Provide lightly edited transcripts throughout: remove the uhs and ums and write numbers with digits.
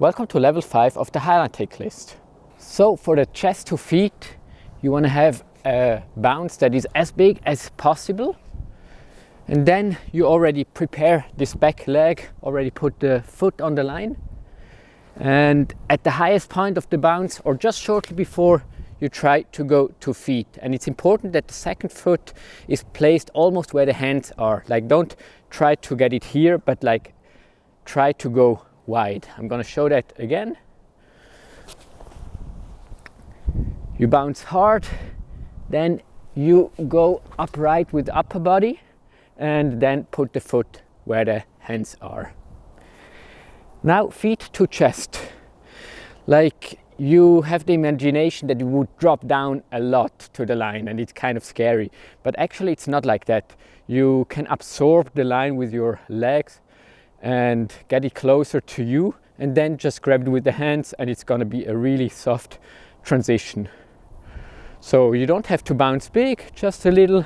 Welcome to level 5 of the Highline Ticklist. So for the chest to feet, you want to have a bounce that is as big as possible. And then you already prepare this back leg, already put the foot on the line. And at the highest point of the bounce, or just shortly before, you try to go to feet. And it's important that the second foot is placed almost where the hands are. Like, don't try to get it here, but like try to go wide. I'm gonna show that again. You bounce hard, then you go upright with the upper body, and then put the foot where the hands are. Now feet to chest. Like, you have the imagination that you would drop down a lot to the line and it's kind of scary, but actually it's not like that. You can absorb the line with your legs and get it closer to you, and then just grab it with the hands, and it's gonna be a really soft transition. So you don't have to bounce big, just a little,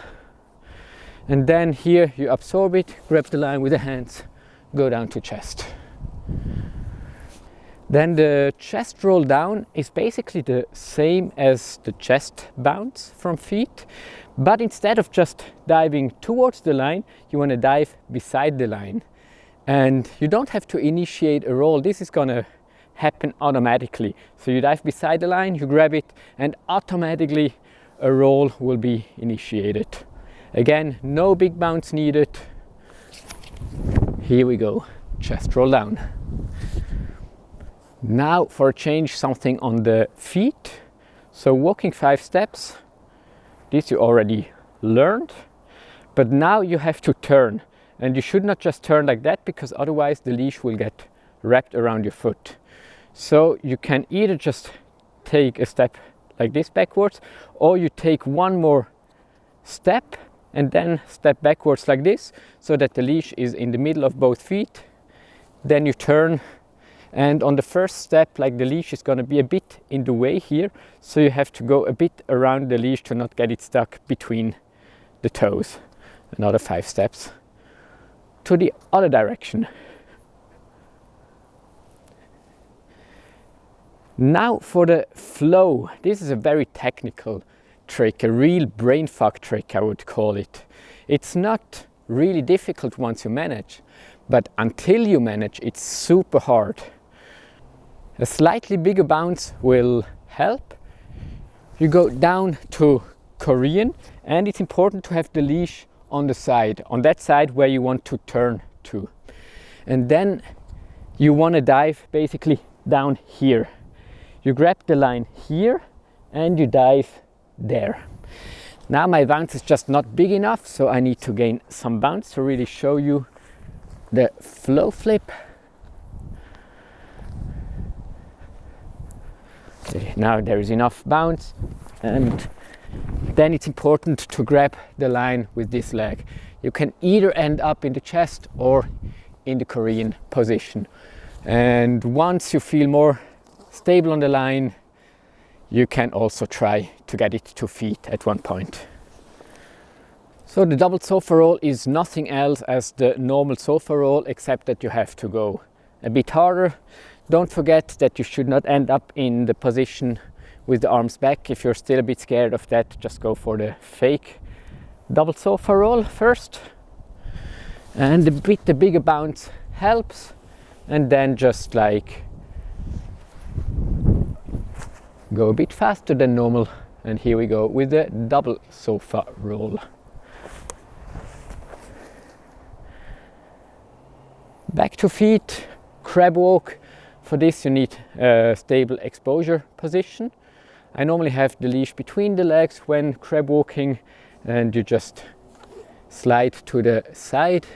and then here you absorb it, grab the line with the hands, go down to chest. Then the chest roll down is basically the same as the chest bounce from feet, but instead of just diving towards the line, you want to dive beside the line. And you don't have to initiate a roll, this is gonna happen automatically. So you dive beside the line, you grab it, and automatically a roll will be initiated. Again, no big bounce needed. Here we go, chest roll down. Now for a change, something on the feet. So walking 5 steps, this you already learned, but now you have to turn, and you should not just turn like that, because otherwise the leash will get wrapped around your foot. So you can either just take a step like this backwards, or you take one more step and then step backwards like this, so that the leash is in the middle of both feet. Then you turn, and on the first step, like, the leash is going to be a bit in the way here, so you have to go a bit around the leash to not get it stuck between the toes. Another 5 steps to the other direction. Now for the flow. This is a very technical trick, a real brain fuck trick, I would call it. It's not really difficult once you manage, but until you manage, it's super hard. A slightly bigger bounce will help. You go down to Korean, and it's important to have the leash on the side, on that side where you want to turn to. And then you want to dive basically down here. You grab the line here and you dive there. Now my bounce is just not big enough, so I need to gain some bounce to really show you the flow flip. Okay, now there is enough bounce, and then it's important to grab the line with this leg. You can either end up in the chest or in the Korean position. And once you feel more stable on the line, you can also try to get it to feet at one point. So the double Sofaroll is nothing else as the normal Sofaroll, except that you have to go a bit harder. Don't forget that you should not end up in the position with the arms back. If you're still a bit scared of that, just go for the fake double Sofaroll first. And the bigger bounce helps. And then just like go a bit faster than normal. And here we go with the double Sofaroll. Back to feet, crab walk. For this you need a stable exposure position. I normally have the leash between the legs when crab walking, and you just slide to the side.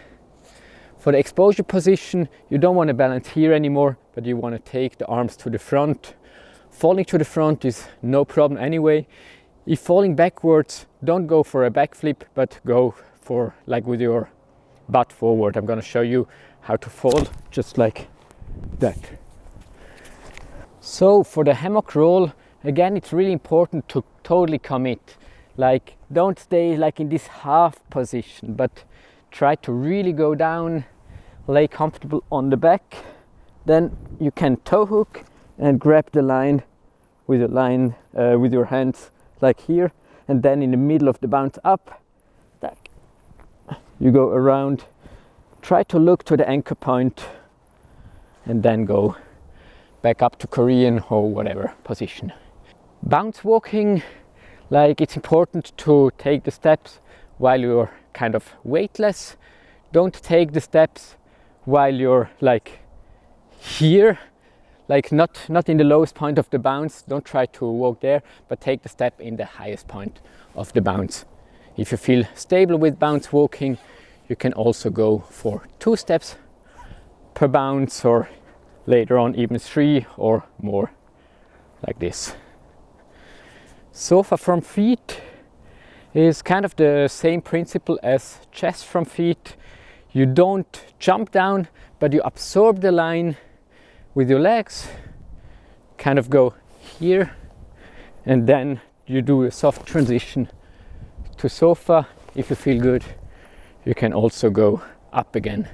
For the exposure position, you don't want to balance here anymore, but you want to take the arms to the front. Falling to the front is no problem anyway. If falling backwards, don't go for a backflip, but go for like with your butt forward. I'm going to show you how to fall just like that. So for the hammock roll, again, it's really important to totally commit. Like, don't stay like in this half position, but try to really go down, lay comfortable on the back, Then you can toe hook and grab the line with with your hands like here, and then in the middle of the bounce up, you go around, try to look to the anchor point, and then go back up to Korean or whatever position. Bounce walking, like it's important to take the steps while you're kind of weightless. Don't take the steps while you're like here, like not in the lowest point of the bounce. Don't try to walk there, but take the step in the highest point of the bounce. If you feel stable with bounce walking, you can also go for 2 steps per bounce, or later on even 3 or more, like this. Sofa from feet is kind of the same principle as chest from feet. You don't jump down, but you absorb the line with your legs, kind of go here, and then you do a soft transition to sofa. If you feel good, you can also go up again.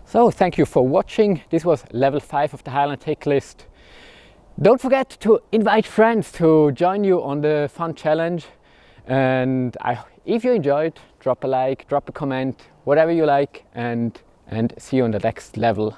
So thank you for watching. This was level 5 of the Highline Ticklist. Don't forget to invite friends to join you on the fun challenge. And if you enjoyed, drop a like, drop a comment, whatever you like, and see you on the next level.